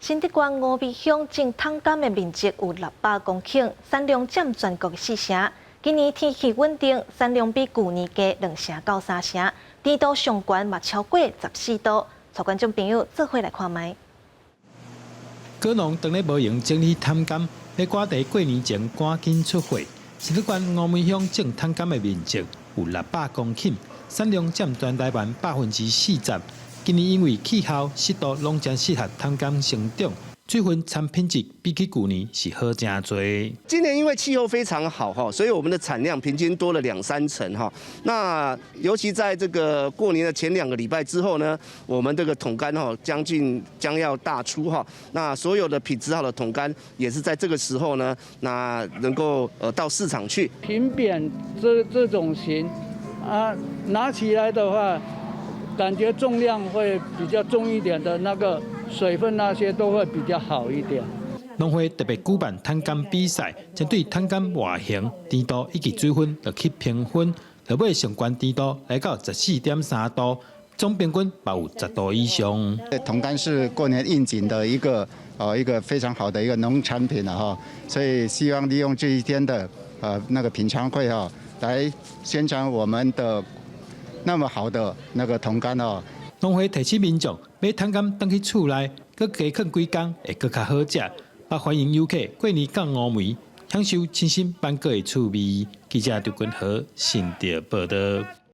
新竹县峨眉乡种汤柑的面积有600公顷，产量占全国4成。今年天气稳定，产量比去年加2成到3成，甜度上悬嘛超过14度。带观众朋友做伙来看卖。果农当咧无闲整理汤柑，要赶在过年前赶紧出货。新竹县峨眉乡种汤柑的面积有600公顷，产量占全台湾40%。今年因为气候、湿度拢真适合汤柑生长，水分产品质比起去年是好真多。今年因为气候非常好哈，所以我们的产量平均多了2-3成哈。那尤其在这个过年的前2个礼拜之后呢，我们这个桶柑哈将要大出哈。那所有的品质好的桶柑也是在这个时候呢，那能够到市场去。平扁这种型啊，拿起来的话，感觉重量会比较重一点的，那个水分那些都会比较好一点。农会特别举办汤柑比赛，针对汤柑外形、甜度以及水分来去评分，落尾上悬甜度来到14.3度，总平均嘛有10度以上。桶柑是过年应景的一个非常好的一个农产品了哈，所以希望利用这一天的那个品尝会哈，来宣传我们的那么好的那个桶柑哦。农会提醒民众买汤柑当去厝内，佮加放几工会更较好食。也欢迎游客过年到峨眉，享受清新斑果的趣味。记者刘君豪，新竹报道。